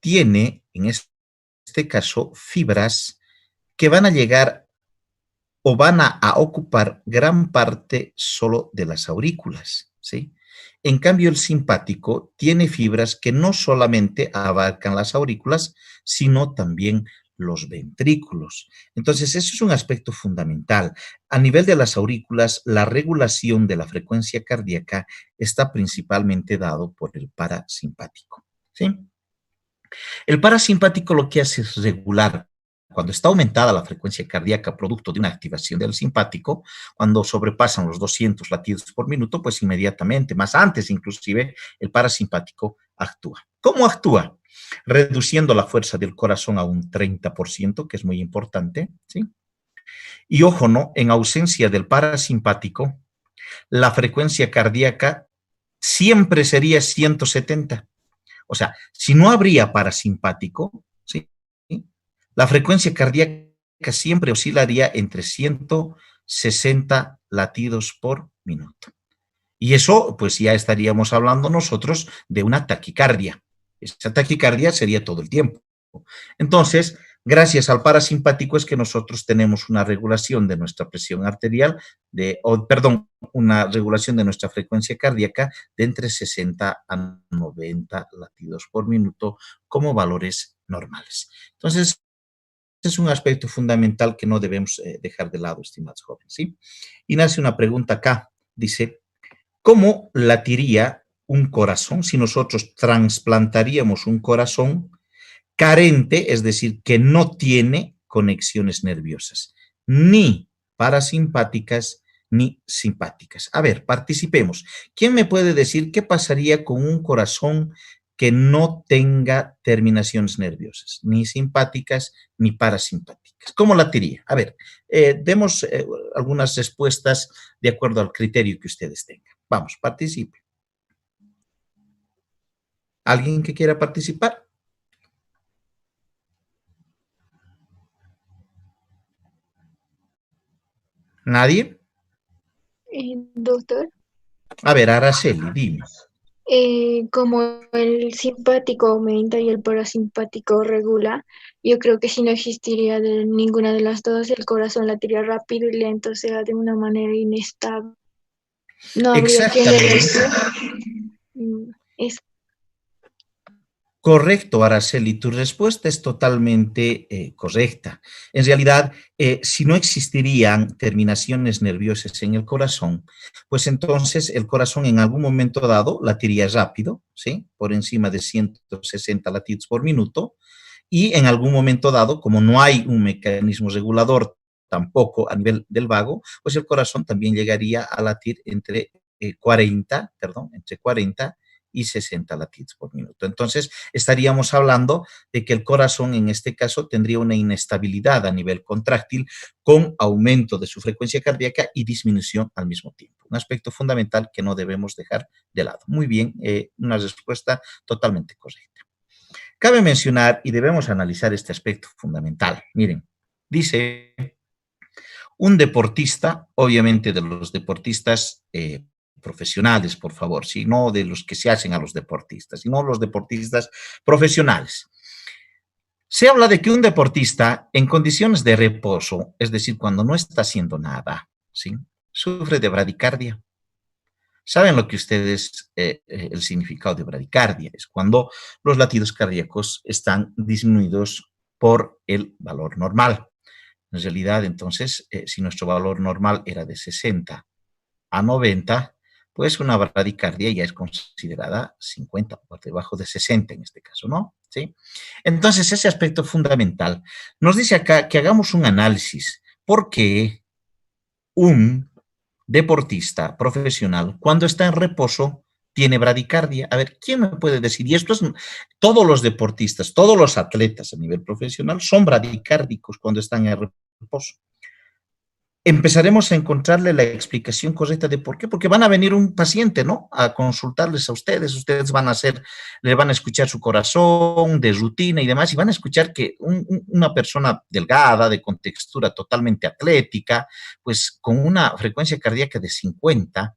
tiene, en este caso, fibras que van a llegar o van a ocupar gran parte solo de las aurículas, ¿sí? En cambio, el simpático tiene fibras que no solamente abarcan las aurículas, sino también los ventrículos. Entonces, eso es un aspecto fundamental. A nivel de las aurículas, la regulación de la frecuencia cardíaca está principalmente dado por el parasimpático, ¿sí? El parasimpático lo que hace es regular. Cuando está aumentada la frecuencia cardíaca producto de una activación del simpático, cuando sobrepasan los 200 latidos por minuto, pues inmediatamente, más antes inclusive, el parasimpático actúa. ¿Cómo actúa? Reduciendo la fuerza del corazón a un 30%, que es muy importante, ¿sí? Y ojo, ¿no? En ausencia del parasimpático, la frecuencia cardíaca siempre sería 170. O sea, si no habría parasimpático, ¿sí? La frecuencia cardíaca siempre oscilaría entre 160 latidos por minuto. Y eso, pues ya estaríamos hablando nosotros de una taquicardia. Esa taquicardia sería todo el tiempo. Entonces, gracias al parasimpático es que nosotros tenemos una regulación de nuestra presión arterial, una regulación de nuestra frecuencia cardíaca de entre 60 a 90 latidos por minuto como valores normales. Entonces, es un aspecto fundamental que no debemos dejar de lado, estimados jóvenes, ¿sí? Y nace una pregunta acá, dice, ¿cómo latiría un corazón si nosotros trasplantaríamos un corazón carente, es decir, que no tiene conexiones nerviosas, ni parasimpáticas ni simpáticas? A ver, participemos. ¿Quién me puede decir qué pasaría con un corazón que no tenga terminaciones nerviosas, ni simpáticas ni parasimpáticas? ¿Cómo latiría? A ver, demos algunas respuestas de acuerdo al criterio que ustedes tengan. Vamos, participe. ¿Alguien que quiera participar? ¿Nadie? Doctor, A ver, Araceli, dime. como el simpático aumenta y el parasimpático regula, yo creo que si no existiría de ninguna de las dos, el corazón latiría rápido y lento, o sea, de una manera inestable. No habría quien le Exactamente. reciba. Es Correcto, Araceli, tu respuesta es totalmente correcta. En realidad, si no existirían terminaciones nerviosas en el corazón, pues entonces el corazón en algún momento dado latiría rápido, ¿sí? Por encima de 160 latidos por minuto, y en algún momento dado, como no hay un mecanismo regulador tampoco a nivel del vago, pues el corazón también llegaría a latir entre 40 y 60 latidos por minuto. Entonces, estaríamos hablando de que el corazón en este caso tendría una inestabilidad a nivel contráctil con aumento de su frecuencia cardíaca y disminución al mismo tiempo. Un aspecto fundamental que no debemos dejar de lado. Muy bien, una respuesta totalmente correcta. Cabe mencionar y debemos analizar este aspecto fundamental. Miren, dice un deportista, obviamente de los deportistas profesionales, por favor, ¿sí? No de los que se hacen a los deportistas, sino los deportistas profesionales. Se habla de que un deportista en condiciones de reposo, es decir, cuando no está haciendo nada, ¿sí? Sufre de bradicardia. ¿Saben lo que ustedes, el significado de bradicardia? Es cuando los latidos cardíacos están disminuidos por el valor normal. En realidad, entonces, si nuestro valor normal era de 60 a 90, pues una bradicardia ya es considerada 50, por debajo de 60 en este caso, ¿no? ¿Sí? Entonces, ese aspecto fundamental nos dice acá que hagamos un análisis. ¿Por qué un deportista profesional, cuando está en reposo, tiene bradicardia? A ver, ¿quién me puede decir? Y esto es, todos los deportistas, todos los atletas a nivel profesional son bradicárdicos cuando están en reposo. Empezaremos a encontrarle la explicación correcta de por qué, porque van a venir un paciente, ¿no? A consultarles a ustedes van a hacer, le van a escuchar su corazón de rutina y demás, y van a escuchar que una persona delgada, de contextura totalmente atlética, pues con una frecuencia cardíaca de 50,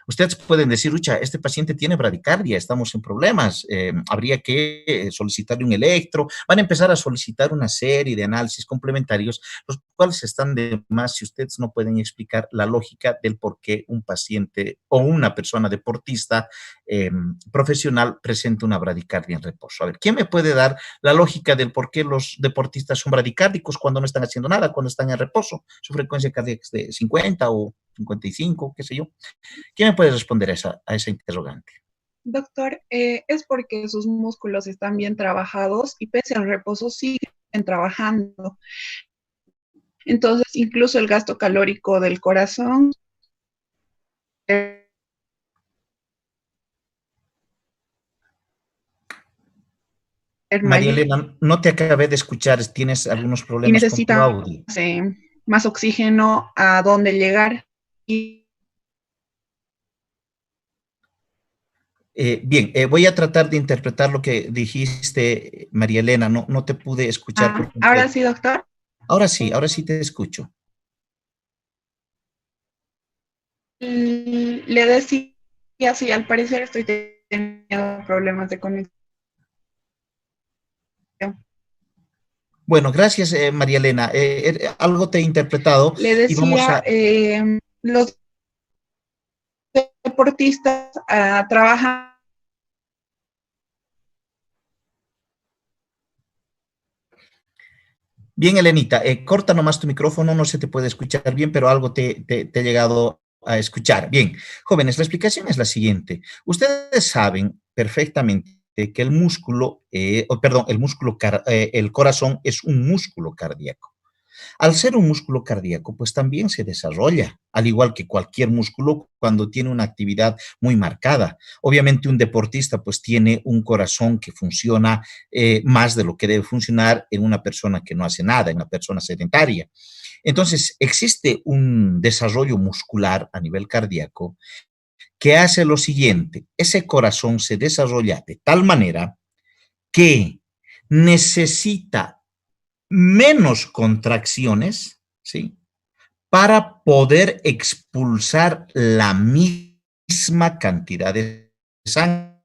Ustedes pueden decir, ucha, este paciente tiene bradicardia, estamos en problemas, habría que solicitarle un electro, van a empezar a solicitar una serie de análisis complementarios, los cuales están de más si ustedes no pueden explicar la lógica del por qué un paciente o una persona deportista profesional presenta una bradicardia en reposo. A ver, ¿quién me puede dar la lógica del por qué los deportistas son bradicárdicos cuando no están haciendo nada, cuando están en reposo? Su frecuencia cardíaca es de 50 o 55, qué sé yo. ¿Quién me puede responder a esa interrogante? Doctor, es porque sus músculos están bien trabajados y pese al reposo siguen trabajando. Entonces, incluso el gasto calórico del corazón es María mayor Elena, no te acabé de escuchar, tienes algunos y problemas con tu necesita audio. más oxígeno a dónde llegar. Bien, voy a tratar de interpretar lo que dijiste, María Elena, no te pude escuchar por Ahora completo. sí, doctor. Ahora sí te escucho. Le decía, sí, al parecer estoy teniendo problemas de conexión. Bueno, gracias, María Elena. Algo te he interpretado Le y vamos decía, a... los deportistas trabajan. Bien, Elenita, corta nomás tu micrófono, no se te puede escuchar bien, pero algo te he llegado a escuchar. Bien, jóvenes, la explicación es la siguiente. Ustedes saben perfectamente que el músculo, perdón, el corazón es un músculo cardíaco. Al ser un músculo cardíaco, pues también se desarrolla, al igual que cualquier músculo cuando tiene una actividad muy marcada. Obviamente un deportista pues tiene un corazón que funciona más de lo que debe funcionar en una persona que no hace nada, en una persona sedentaria. Entonces, existe un desarrollo muscular a nivel cardíaco que hace lo siguiente, ese corazón se desarrolla de tal manera que necesita menos contracciones, ¿sí? Para poder expulsar la misma cantidad de sangre.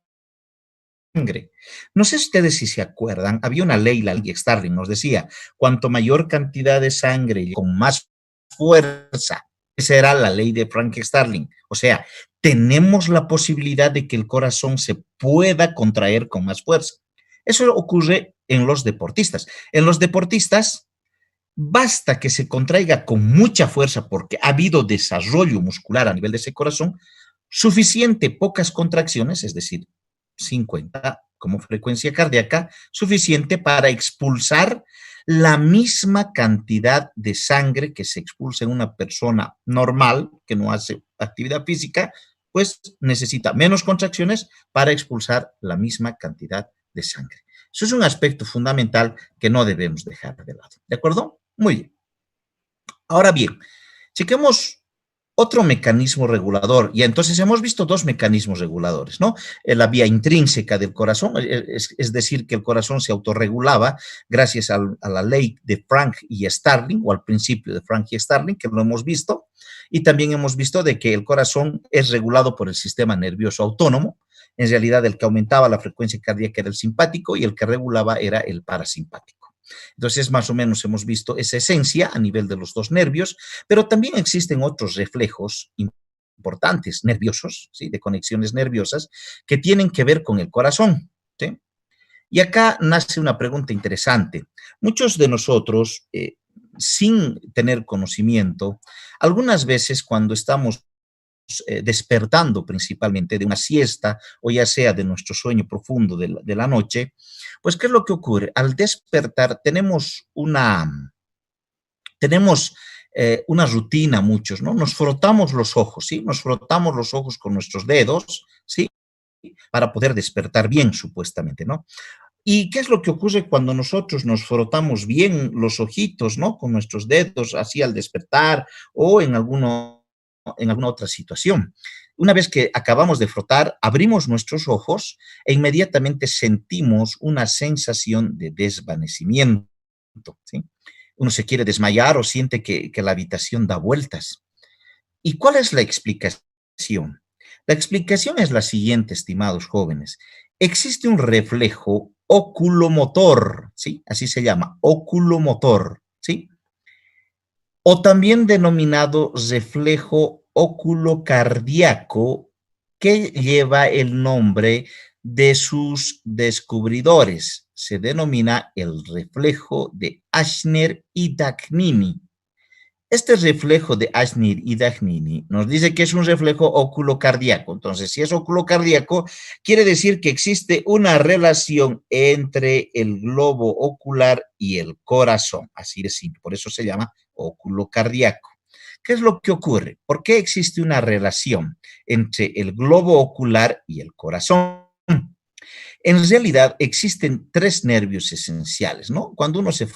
No sé ustedes si se acuerdan, había una ley, la ley Starling, nos decía, cuanto mayor cantidad de sangre con más fuerza, esa era la ley de Frank Starling. O sea, tenemos la posibilidad de que el corazón se pueda contraer con más fuerza. Eso ocurre en los deportistas. En los deportistas, basta que se contraiga con mucha fuerza porque ha habido desarrollo muscular a nivel de ese corazón, suficiente pocas contracciones, es decir, 50 como frecuencia cardíaca, suficiente para expulsar la misma cantidad de sangre que se expulsa en una persona normal que no hace actividad física, pues necesita menos contracciones para expulsar la misma cantidad de sangre. Eso es un aspecto fundamental que no debemos dejar de lado. ¿De acuerdo? Muy bien. Ahora bien, chequemos otro mecanismo regulador. Y entonces hemos visto dos mecanismos reguladores, ¿no? La vía intrínseca del corazón, es decir, que el corazón se autorregulaba gracias a la ley de Frank y Starling, o al principio de Frank y Starling, que lo hemos visto. Y también hemos visto de que el corazón es regulado por el sistema nervioso autónomo. En realidad, el que aumentaba la frecuencia cardíaca era el simpático y el que regulaba era el parasimpático. Entonces, más o menos hemos visto esa esencia a nivel de los dos nervios, pero también existen otros reflejos importantes, nerviosos, ¿sí? De conexiones nerviosas, que tienen que ver con el corazón, ¿sí? Y acá nace una pregunta interesante. Muchos de nosotros, sin tener conocimiento, algunas veces cuando estamos despertando principalmente de una siesta o ya sea de nuestro sueño profundo de la noche, pues ¿qué es lo que ocurre? Al despertar tenemos una rutina muchos, ¿no? Nos frotamos los ojos, ¿sí? Nos frotamos los ojos con nuestros dedos, ¿sí? Para poder despertar bien, supuestamente, ¿no? ¿Y qué es lo que ocurre cuando nosotros nos frotamos bien los ojitos, ¿no? Con nuestros dedos, así al despertar o en alguna otra situación. Una vez que acabamos de frotar, abrimos nuestros ojos e inmediatamente sentimos una sensación de desvanecimiento, ¿sí? Uno se quiere desmayar o siente que la habitación da vueltas. ¿Y cuál es la explicación? La explicación es la siguiente, estimados jóvenes. Existe un reflejo oculomotor, ¿sí? Así se llama, oculomotor, ¿sí? O también denominado reflejo oculocardíaco, que lleva el nombre de sus descubridores. Se denomina el reflejo de Ashner y Dagnini. Este reflejo de Ashner y Dagnini nos dice que es un reflejo oculocardíaco. Entonces, si es oculocardíaco, quiere decir que existe una relación entre el globo ocular y el corazón. Así de simple. Por eso se llama oculocardíaco. ¿Qué es lo que ocurre? ¿Por qué existe una relación entre el globo ocular y el corazón? En realidad existen tres nervios esenciales, ¿no? Cuando uno se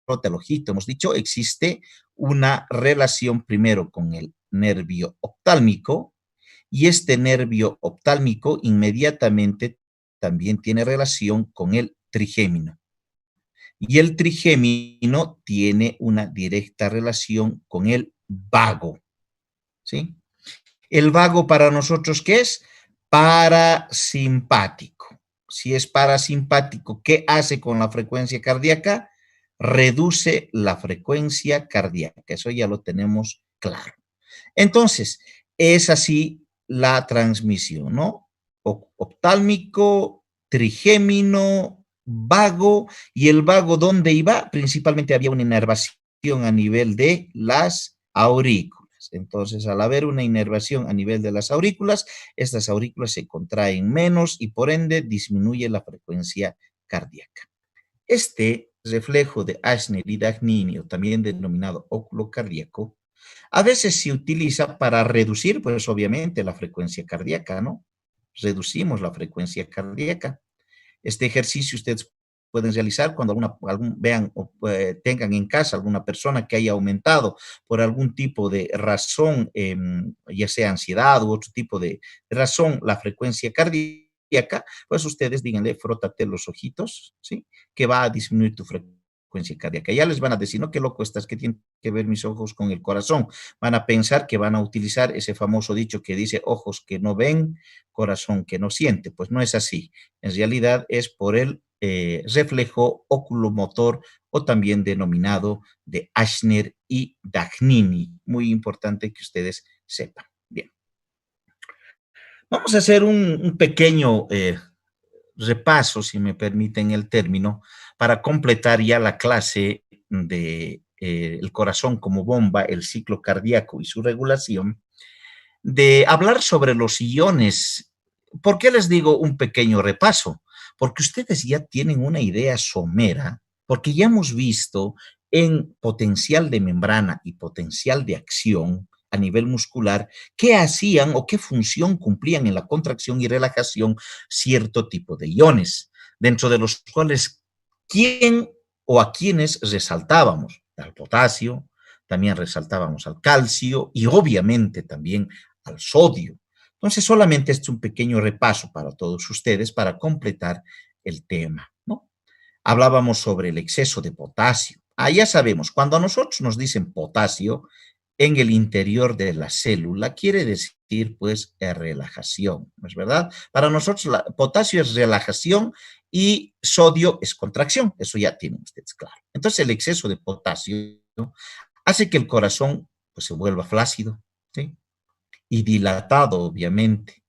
frota el ojito, hemos dicho, existe una relación primero con el nervio oftálmico, y este nervio oftálmico inmediatamente también tiene relación con el trigémino. Y el trigémino tiene una directa relación con el vago, ¿sí? El vago para nosotros, ¿qué es? Parasimpático. Si es parasimpático, ¿qué hace con la frecuencia cardíaca? Reduce la frecuencia cardíaca. Eso ya lo tenemos claro. Entonces, es así la transmisión, ¿no? Oftálmico, trigémino, vago, y el vago, ¿dónde iba? Principalmente había una inervación a nivel de las aurículas. Entonces, al haber una inervación a nivel de las aurículas, estas aurículas se contraen menos y por ende disminuye la frecuencia cardíaca. Este reflejo de Ashner y Dagnini, o también denominado óculo cardíaco, a veces se utiliza para reducir, pues obviamente, la frecuencia cardíaca, ¿no? Reducimos la frecuencia cardíaca. Este ejercicio ustedes pueden realizar cuando vean o tengan en casa alguna persona que haya aumentado por algún tipo de razón, ya sea ansiedad u otro tipo de razón, la frecuencia cardíaca, pues ustedes díganle, frótate los ojitos, ¿sí? Que va a disminuir tu frecuencia cardíaca. Ya les van a decir, no, qué loco estás, que tienen que ver mis ojos con el corazón. Van a pensar que van a utilizar ese famoso dicho que dice, ojos que no ven, corazón que no siente. Pues no es así. En realidad es por el reflejo oculomotor, o también denominado de Ashner y Dagnini. Muy importante que ustedes sepan. Bien. Vamos a hacer un pequeño repaso, si me permiten el término, para completar ya la clase de el corazón como bomba, el ciclo cardíaco y su regulación, de hablar sobre los iones. ¿Por qué les digo un pequeño repaso? Porque ustedes ya tienen una idea somera, porque ya hemos visto en potencial de membrana y potencial de acción a nivel muscular qué hacían o qué función cumplían en la contracción y relajación cierto tipo de iones, dentro de los cuales quién o a quienes resaltábamos: al potasio, también resaltábamos al calcio y obviamente también al sodio. Entonces, solamente es un pequeño repaso para todos ustedes para completar el tema, ¿no? Hablábamos sobre el exceso de potasio. Ya sabemos, cuando a nosotros nos dicen potasio en el interior de la célula, quiere decir, pues, relajación, ¿no es verdad? Para nosotros, potasio es relajación y sodio es contracción. Eso ya tienen ustedes claro. Entonces, el exceso de potasio hace que el corazón, pues, se vuelva flácido, ¿sí? Y dilatado, obviamente,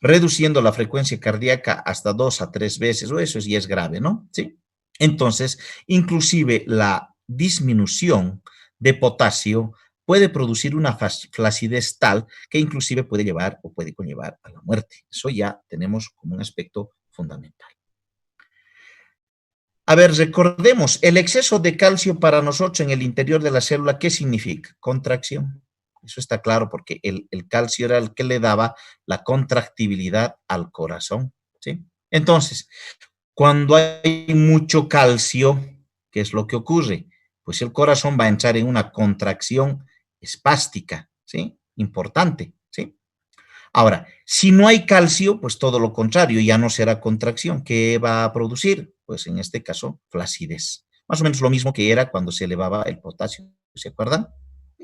reduciendo la frecuencia cardíaca hasta 2 a 3 veces, o eso ya es grave, ¿no? ¿Sí? Entonces, inclusive la disminución de potasio puede producir una flacidez tal que inclusive puede llevar o puede conllevar a la muerte. Eso ya tenemos como un aspecto fundamental. A ver, recordemos, el exceso de calcio para nosotros en el interior de la célula, ¿qué significa? Contracción. Eso está claro, porque el calcio era el que le daba la contractibilidad al corazón, ¿sí? Entonces, cuando hay mucho calcio, ¿qué es lo que ocurre? Pues el corazón va a entrar en una contracción espástica, ¿sí? Importante, ¿sí? Ahora, si no hay calcio, pues todo lo contrario, ya no será contracción. ¿Qué va a producir? Pues en este caso, flacidez. Más o menos lo mismo que era cuando se elevaba el potasio, ¿se acuerdan?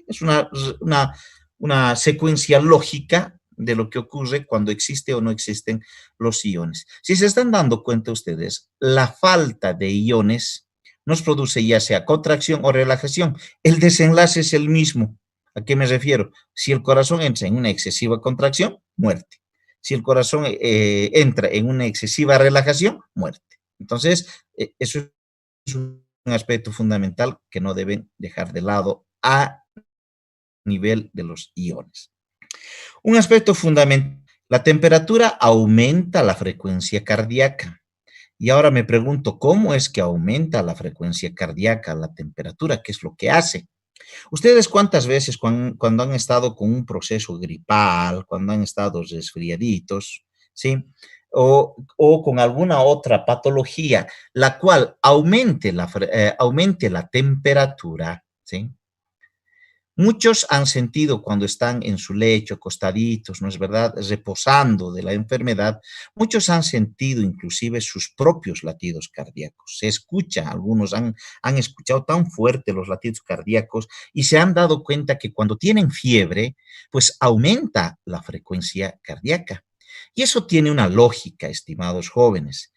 Es una secuencia lógica de lo que ocurre cuando existe o no existen los iones. Si se están dando cuenta ustedes, la falta de iones nos produce ya sea contracción o relajación. El desenlace es el mismo. ¿A qué me refiero? Si el corazón entra en una excesiva contracción, muerte. Si el corazón entra en una excesiva relajación, muerte. Entonces, eso es un aspecto fundamental que no deben dejar de lado a nivel de los iones. Un aspecto fundamental, la temperatura aumenta la frecuencia cardíaca. Y ahora me pregunto, ¿cómo es que aumenta la frecuencia cardíaca, la temperatura? ¿Qué es lo que hace? Ustedes cuántas veces cuando han estado con un proceso gripal, cuando han estado resfriaditos, ¿sí? O con alguna otra patología, la cual aumente la temperatura, ¿sí? Muchos han sentido cuando están en su lecho, acostaditos, ¿no es verdad?, reposando de la enfermedad, muchos han sentido inclusive sus propios latidos cardíacos. Se escucha, algunos han escuchado tan fuerte los latidos cardíacos y se han dado cuenta que cuando tienen fiebre, pues aumenta la frecuencia cardíaca. Y eso tiene una lógica, estimados jóvenes.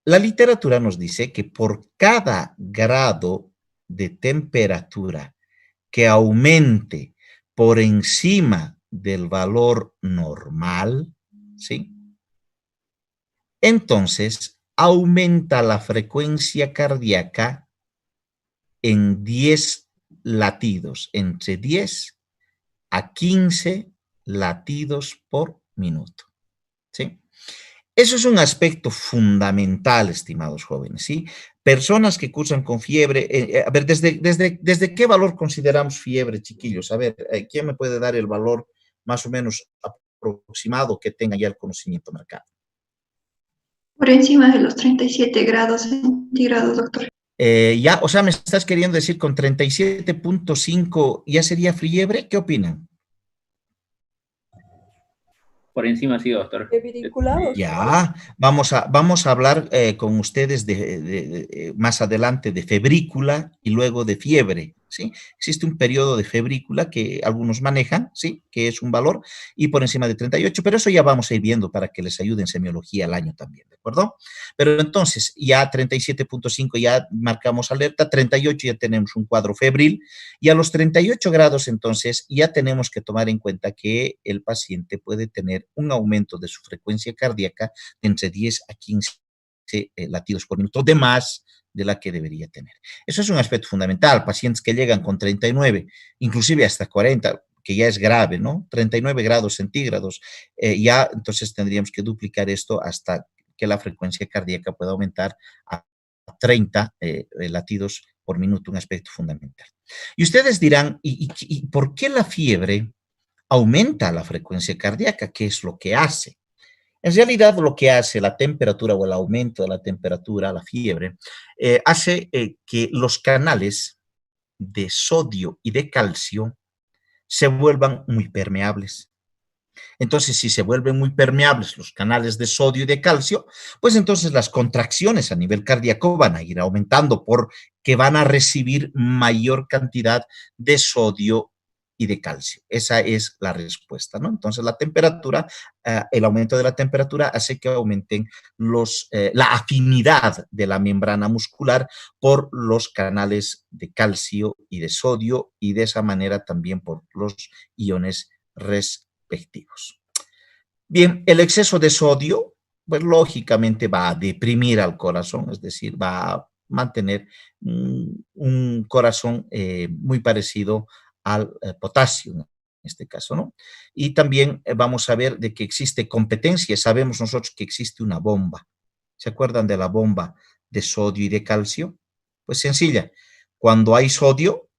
La literatura nos dice que por cada grado de temperatura que aumente por encima del valor normal, ¿sí? Entonces aumenta la frecuencia cardíaca en 10 latidos, entre 10 a 15 latidos por minuto, ¿sí? Eso es un aspecto fundamental, estimados jóvenes, ¿sí? Personas que cursan con fiebre, a ver, ¿desde qué valor consideramos fiebre, chiquillos? A ver, ¿quién me puede dar el valor más o menos aproximado que tenga ya el conocimiento marcado? Por encima de los 37 grados centígrados, doctor. Ya, o sea, me estás queriendo decir con 37.5 ya sería fiebre, ¿qué opinan? Por encima, sí, doctor. Ya, vamos a hablar con ustedes más adelante de febrícula y luego de fiebre, ¿sí? Existe un periodo de febrícula que algunos manejan, ¿sí? Que es un valor, y por encima de 38, pero eso ya vamos a ir viendo para que les ayude en semiología al año también, ¿de acuerdo? Pero entonces, ya 37.5 ya marcamos alerta, 38 ya tenemos un cuadro febril, y a los 38 grados entonces ya tenemos que tomar en cuenta que el paciente puede tener un aumento de su frecuencia cardíaca de entre 10 a 15 latidos por minuto, de más de la que debería tener. Eso es un aspecto fundamental. Pacientes que llegan con 39, inclusive hasta 40, que ya es grave, ¿no? 39 grados centígrados, ya entonces tendríamos que duplicar esto hasta que la frecuencia cardíaca pueda aumentar a 30 latidos por minuto, un aspecto fundamental. Y ustedes dirán, ¿y por qué la fiebre aumenta la frecuencia cardíaca? ¿Qué es lo que hace? En realidad, lo que hace la temperatura o el aumento de la temperatura, la fiebre, hace que los canales de sodio y de calcio se vuelvan muy permeables. Entonces, si se vuelven muy permeables los canales de sodio y de calcio, pues entonces las contracciones a nivel cardíaco van a ir aumentando porque van a recibir mayor cantidad de sodio y de calcio. Esa es la respuesta, ¿no? Entonces, la temperatura, el aumento de la temperatura hace que aumenten la afinidad de la membrana muscular por los canales de calcio y de sodio y de esa manera también por los iones respectivos. Bien, el exceso de sodio, pues lógicamente va a deprimir al corazón, es decir, va a mantener un corazón muy parecido al potasio, en este caso, ¿no? Y también vamos a ver de que existe competencia, sabemos nosotros que existe una bomba. ¿Se acuerdan de la bomba de sodio y de calcio? Pues sencilla, cuando hay sodio,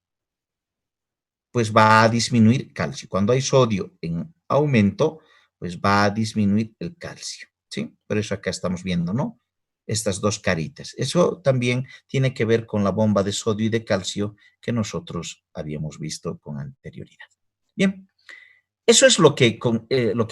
pues va a disminuir calcio. Cuando hay sodio en aumento, pues va a disminuir el calcio, ¿sí? Por eso acá estamos viendo, ¿no? Estas dos caritas. Eso también tiene que ver con la bomba de sodio y de calcio que nosotros habíamos visto con anterioridad. Bien, eso es lo que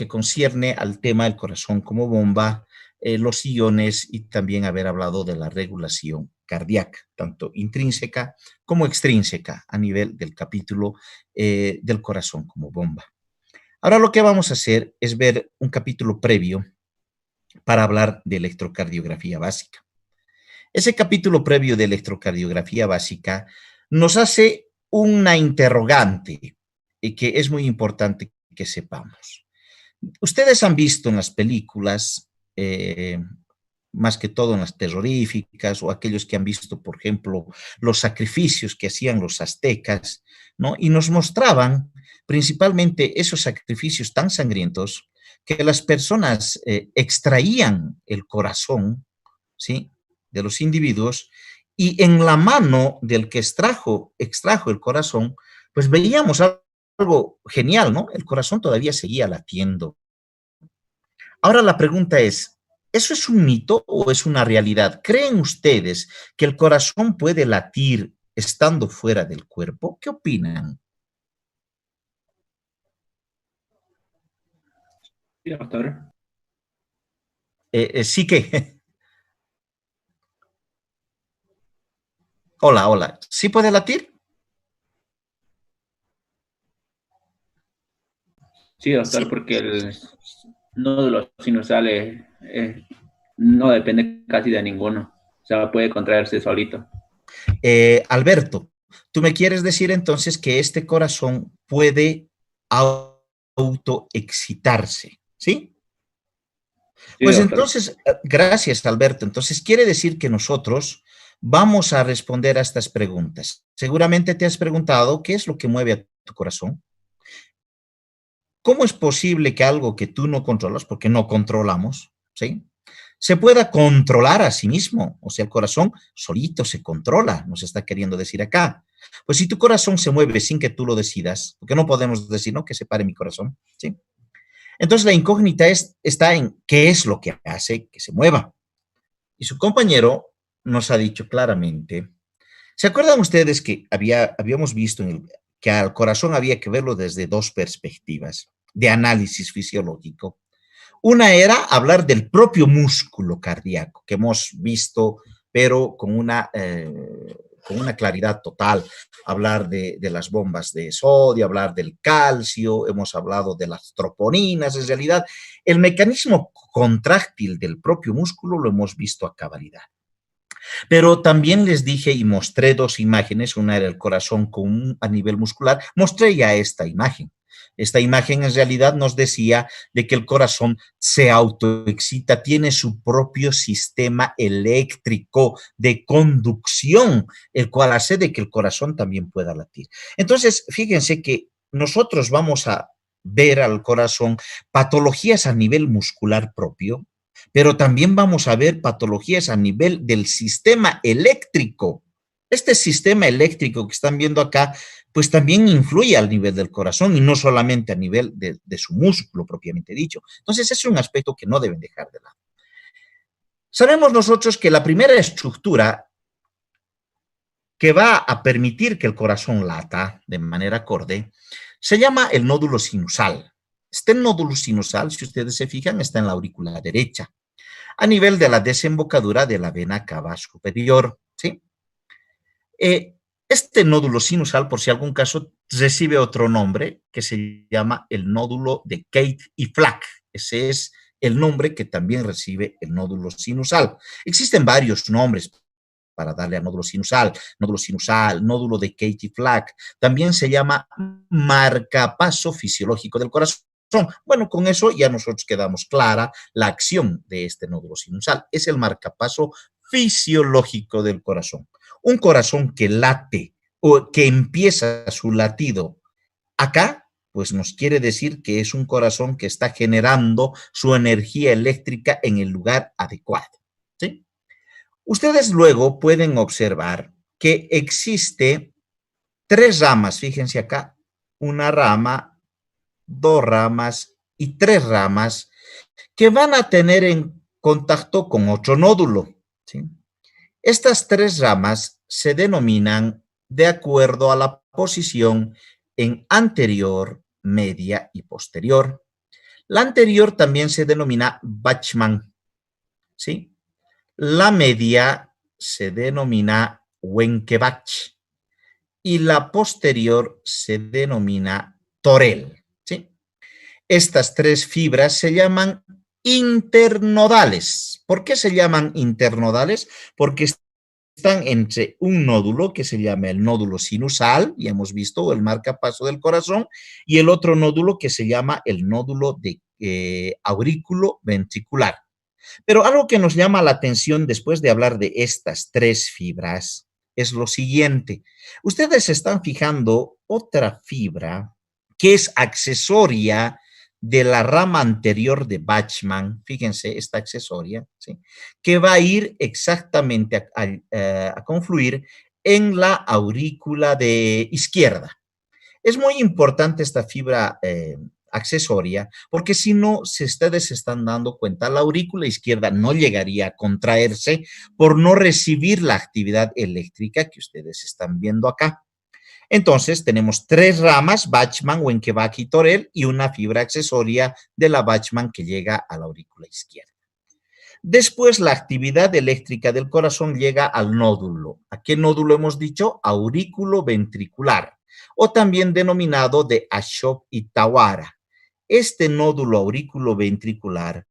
concierne al tema del corazón como bomba, los iones y también haber hablado de la regulación cardíaca, tanto intrínseca como extrínseca a nivel del capítulo del corazón como bomba. Ahora lo que vamos a hacer es ver un capítulo previo para hablar de electrocardiografía básica. Ese capítulo previo de electrocardiografía básica nos hace una interrogante que es muy importante que sepamos. Ustedes han visto en las películas, más que todo en las terroríficas, o aquellos que han visto, por ejemplo, los sacrificios que hacían los aztecas, ¿no? Y nos mostraban principalmente esos sacrificios tan sangrientos que las personas extraían el corazón, ¿sí?, de los individuos, y en la mano del que extrajo el corazón, pues veíamos algo genial, ¿no? El corazón todavía seguía latiendo. Ahora la pregunta es, ¿eso es un mito o es una realidad? ¿Creen ustedes que el corazón puede latir estando fuera del cuerpo? ¿Qué opinan? Sí, doctor. Sí que... Hola, hola. ¿Sí puede latir? Sí, doctor, Sí. porque el nódulo sinusal no depende casi de ninguno. O sea, puede contraerse solito. Alberto, ¿tú me quieres decir entonces que este corazón puede autoexcitarse? ¿Sí? Sí, Pues doctor. entonces, gracias, Alberto. Entonces, quiere decir que nosotros vamos a responder a estas preguntas. Seguramente te has preguntado qué es lo que mueve a tu corazón. ¿Cómo es posible que algo que tú no controlas, porque no controlamos, ¿sí?, se pueda controlar a sí mismo? O sea, el corazón solito se controla, nos está queriendo decir acá. Pues si tu corazón se mueve sin que tú lo decidas, porque no podemos decir, no, que se pare mi corazón, ¿sí? Entonces la incógnita está en qué es lo que hace que se mueva. Y su compañero nos ha dicho claramente, ¿se acuerdan ustedes que habíamos visto que al corazón había que verlo desde dos perspectivas de análisis fisiológico? Una era hablar del propio músculo cardíaco, que hemos visto, pero con una claridad total. Hablar de las bombas de sodio, hablar del calcio, hemos hablado de las troponinas. En realidad, el mecanismo contráctil del propio músculo lo hemos visto a cabalidad. Pero también les dije y mostré dos imágenes, una era el corazón a nivel muscular, mostré ya esta imagen. Esta imagen en realidad nos decía de que el corazón se autoexcita, tiene su propio sistema eléctrico de conducción, el cual hace de que el corazón también pueda latir. Entonces, fíjense que nosotros vamos a ver al corazón patologías a nivel muscular propio, pero también vamos a ver patologías a nivel del sistema eléctrico. Este sistema eléctrico que están viendo acá, pues también influye al nivel del corazón y no solamente a nivel de su músculo propiamente dicho. Entonces, es un aspecto que no deben dejar de lado. Sabemos nosotros que la primera estructura que va a permitir que el corazón lata de manera acorde se llama el nódulo sinusal. Este nódulo sinusal, si ustedes se fijan, está en la aurícula derecha, a nivel de la desembocadura de la vena cava superior, ¿sí? Este nódulo sinusal, por si algún caso, recibe otro nombre que se llama el nódulo de Kate y Flack. Ese es el nombre que también recibe el nódulo sinusal. Existen varios nombres para darle al nódulo sinusal, nódulo de Kate y Flack. También se llama marcapaso fisiológico del corazón. Bueno, con eso ya nosotros quedamos clara la acción de este nódulo sinusal. Es el marcapaso fisiológico del corazón. Un corazón que late o que empieza su latido acá, pues nos quiere decir que es un corazón que está generando su energía eléctrica en el lugar adecuado, ¿sí? Ustedes luego pueden observar que existe tres ramas, fíjense acá, una rama, dos ramas y tres ramas que van a tener en contacto con otro nódulo, ¿sí? Estas tres ramas se denominan de acuerdo a la posición en anterior, media y posterior. La anterior también se denomina Bachmann, ¿sí? La media se denomina Wenckebach y la posterior se denomina Torel, ¿sí? Estas tres fibras se llaman internodales. ¿Por qué se llaman internodales? Porque están entre un nódulo que se llama el nódulo sinusal, ya hemos visto, o el marcapaso del corazón, y el otro nódulo que se llama el nódulo de aurículo ventricular. Pero algo que nos llama la atención después de hablar de estas tres fibras es lo siguiente. Ustedes se están fijando otra fibra que es accesoria de la rama anterior de Bachmann, fíjense, esta accesoria, ¿sí? Que va a ir exactamente a confluir en la aurícula de izquierda. Es muy importante esta fibra accesoria, porque si no, si ustedes se están dando cuenta, la aurícula izquierda no llegaría a contraerse por no recibir la actividad eléctrica que ustedes están viendo acá. Entonces, tenemos tres ramas, Bachmann, Wenckebach y Torel, y una fibra accesoria de la Bachmann que llega a la aurícula izquierda. Después, la actividad eléctrica del corazón llega al nódulo. ¿A qué nódulo hemos dicho? Aurículo ventricular, o también denominado de Ashok y Tawara. Este nódulo aurículo ventricular,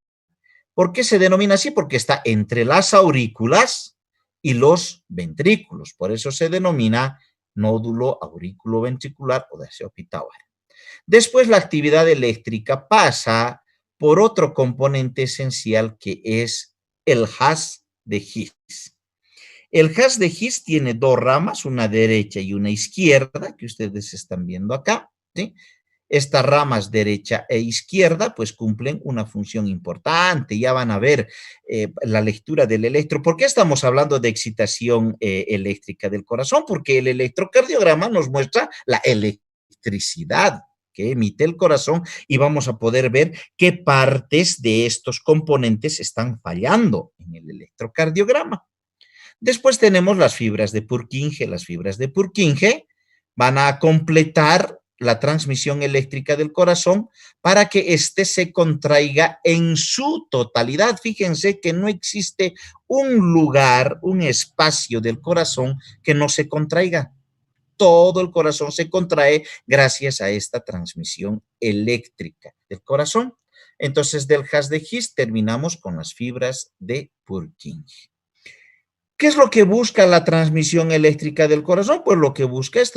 ¿por qué se denomina así? Porque está entre las aurículas y los ventrículos. Por eso se denomina nódulo aurículo ventricular o de Ashok y Tawara. Después, la actividad eléctrica pasa por otro componente esencial que es el haz de His. El haz de His tiene dos ramas, una derecha y una izquierda, que ustedes están viendo acá, ¿sí? Estas ramas derecha e izquierda pues cumplen una función importante. Ya van a ver la lectura del electro. ¿Por qué estamos hablando de excitación eléctrica del corazón? Porque el electrocardiograma nos muestra la electricidad que emite el corazón y vamos a poder ver qué partes de estos componentes están fallando en el electrocardiograma. Después tenemos las fibras de Purkinje. Las fibras de Purkinje van a completar la transmisión eléctrica del corazón para que éste se contraiga en su totalidad. Fíjense que no existe un lugar, un espacio del corazón que no se contraiga. Todo el corazón se contrae gracias a esta transmisión eléctrica del corazón. Entonces, del haz de His terminamos con las fibras de Purkinje. ¿Qué es lo que busca la transmisión eléctrica del corazón? Pues lo que busca es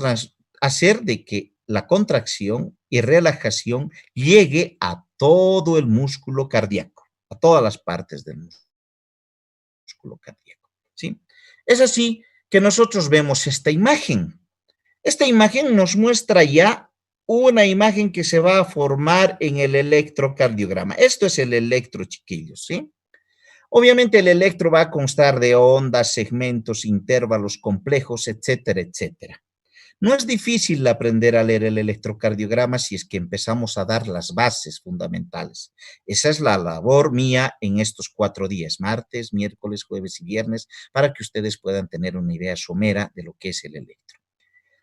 hacer de que la contracción y relajación llegue a todo el músculo cardíaco, a todas las partes del músculo cardíaco, ¿sí? Es así que nosotros vemos esta imagen. Esta imagen nos muestra ya una imagen que se va a formar en el electrocardiograma. Esto es el electro, chiquillos, ¿sí? Obviamente el electro va a constar de ondas, segmentos, intervalos complejos, etcétera, etcétera. No es difícil aprender a leer el electrocardiograma si es que empezamos a dar las bases fundamentales. Esa es la labor mía en estos 4 días, martes, miércoles, jueves y viernes, para que ustedes puedan tener una idea somera de lo que es el electro.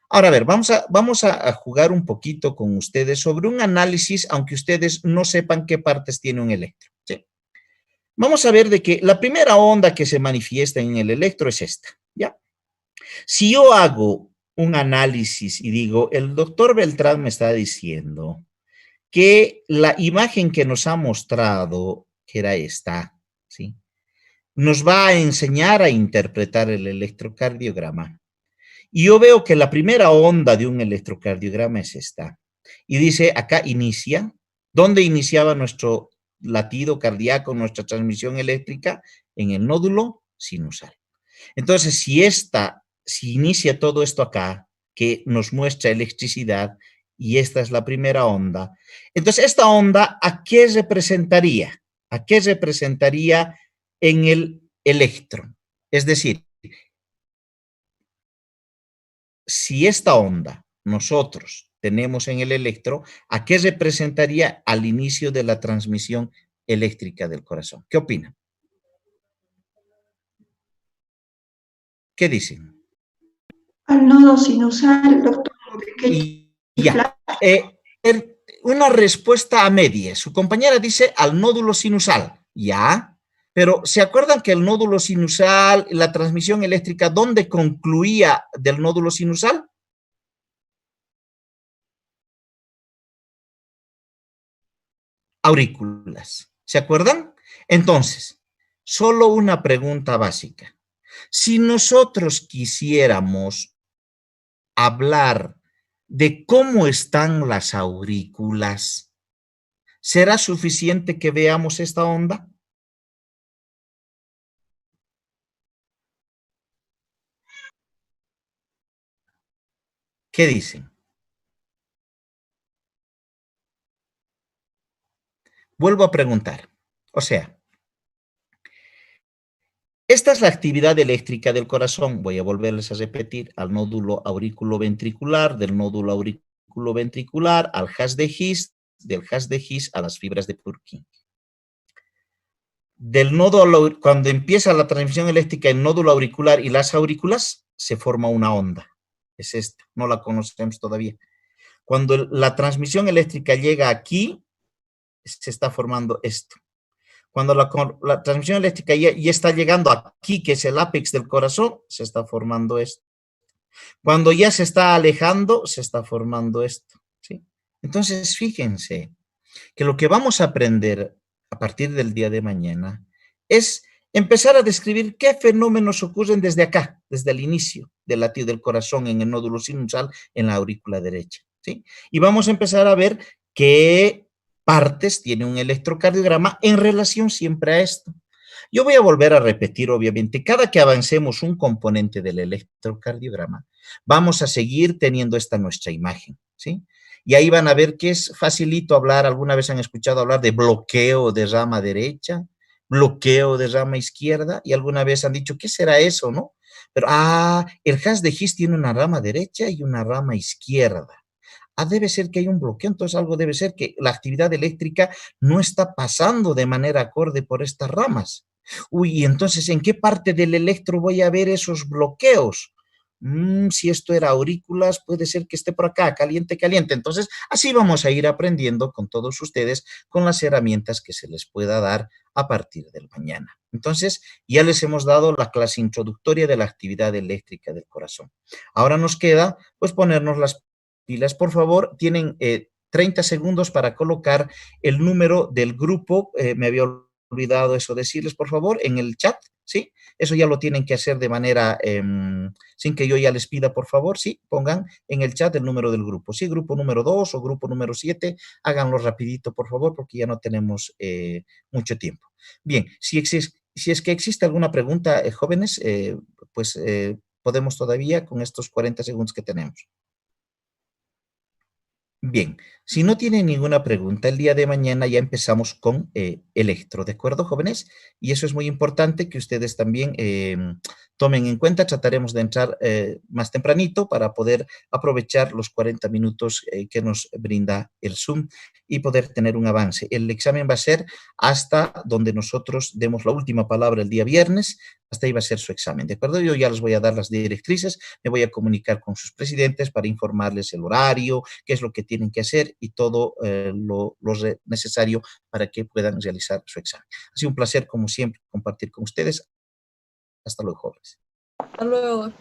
Ahora, a ver, vamos a jugar un poquito con ustedes sobre un análisis, aunque ustedes no sepan qué partes tiene un electro, ¿sí? Vamos a ver de que la primera onda que se manifiesta en el electro es esta, ¿ya? Si yo hago un análisis y digo, el doctor Beltrán me está diciendo que la imagen que nos ha mostrado, que era esta, ¿sí? Nos va a enseñar a interpretar el electrocardiograma. Y yo veo que la primera onda de un electrocardiograma es esta. Y dice, acá inicia. ¿Dónde iniciaba nuestro latido cardíaco, nuestra transmisión eléctrica? En el nódulo sinusal. Entonces, si inicia todo esto acá, que nos muestra electricidad, y esta es la primera onda, entonces esta onda, ¿a qué representaría? ¿A qué representaría en el electro? Es decir, si esta onda nosotros tenemos en el electro, ¿a qué representaría al inicio de la transmisión eléctrica del corazón? ¿Qué opinan? ¿Qué dicen? Al nodo sinusal, doctor. Y ya. Una respuesta a medias. Su compañera dice al nódulo sinusal. Ya. Pero ¿se acuerdan que el nódulo sinusal, la transmisión eléctrica, dónde concluía del nódulo sinusal? Aurículas. ¿Se acuerdan? Entonces, solo una pregunta básica. Si nosotros quisiéramos hablar de cómo están las aurículas, ¿será suficiente que veamos esta onda? ¿Qué dicen? Vuelvo a preguntar. O sea, esta es la actividad eléctrica del corazón. Voy a volverles a repetir al nódulo auriculoventricular, del nódulo auriculoventricular al haz de His, del haz de His a las fibras de Purkinje. Del nódulo, cuando empieza la transmisión eléctrica en nódulo auricular y las aurículas, se forma una onda. Es esta, no la conocemos todavía. Cuando la transmisión eléctrica llega aquí, se está formando esto. Cuando la transmisión eléctrica ya está llegando aquí, que es el ápex del corazón, se está formando esto. Cuando ya se está alejando, se está formando esto, ¿sí? Entonces, fíjense que lo que vamos a aprender a partir del día de mañana es empezar a describir qué fenómenos ocurren desde acá, desde el inicio del latido del corazón en el nódulo sinusal, en la aurícula derecha, ¿sí? Y vamos a empezar a ver qué partes tiene un electrocardiograma en relación siempre a esto. Yo voy a volver a repetir, obviamente, cada que avancemos un componente del electrocardiograma, vamos a seguir teniendo esta nuestra imagen, ¿sí? Y ahí van a ver que es facilito hablar, alguna vez han escuchado hablar de bloqueo de rama derecha, bloqueo de rama izquierda, y alguna vez han dicho, ¿qué será eso, no? Pero, el haz de His tiene una rama derecha y una rama izquierda. Debe ser que hay un bloqueo, entonces algo debe ser que la actividad eléctrica no está pasando de manera acorde por estas ramas. Uy, entonces, ¿en qué parte del electro voy a ver esos bloqueos? Si esto era aurículas, puede ser que esté por acá, caliente, caliente. Entonces, así vamos a ir aprendiendo con todos ustedes con las herramientas que se les pueda dar a partir del mañana. Entonces, ya les hemos dado la clase introductoria de la actividad eléctrica del corazón. Ahora nos queda, pues, ponernos las pilas. Por favor, tienen 30 segundos para colocar el número del grupo. Me había olvidado eso decirles, por favor, en el chat, ¿sí? Eso ya lo tienen que hacer de manera, sin que yo ya les pida, por favor, sí, pongan en el chat el número del grupo, sí, grupo número 2 o grupo número 7, háganlo rapidito, por favor, porque ya no tenemos mucho tiempo. Bien, si es que existe alguna pregunta, jóvenes, pues podemos todavía con estos 40 segundos que tenemos. Bien, si no tienen ninguna pregunta, el día de mañana ya empezamos con electro, ¿de acuerdo, jóvenes? Y eso es muy importante que ustedes también tomen en cuenta. Trataremos de entrar más tempranito para poder aprovechar los 40 minutos que nos brinda el Zoom y poder tener un avance. El examen va a ser hasta donde nosotros demos la última palabra el día viernes, hasta ahí va a ser su examen, ¿de acuerdo? Yo ya les voy a dar las directrices, me voy a comunicar con sus presidentes para informarles el horario, qué es lo que tienen que hacer y todo lo necesario para que puedan realizar su examen. Ha sido un placer, como siempre, compartir con ustedes. Hasta luego, jóvenes. Hasta luego.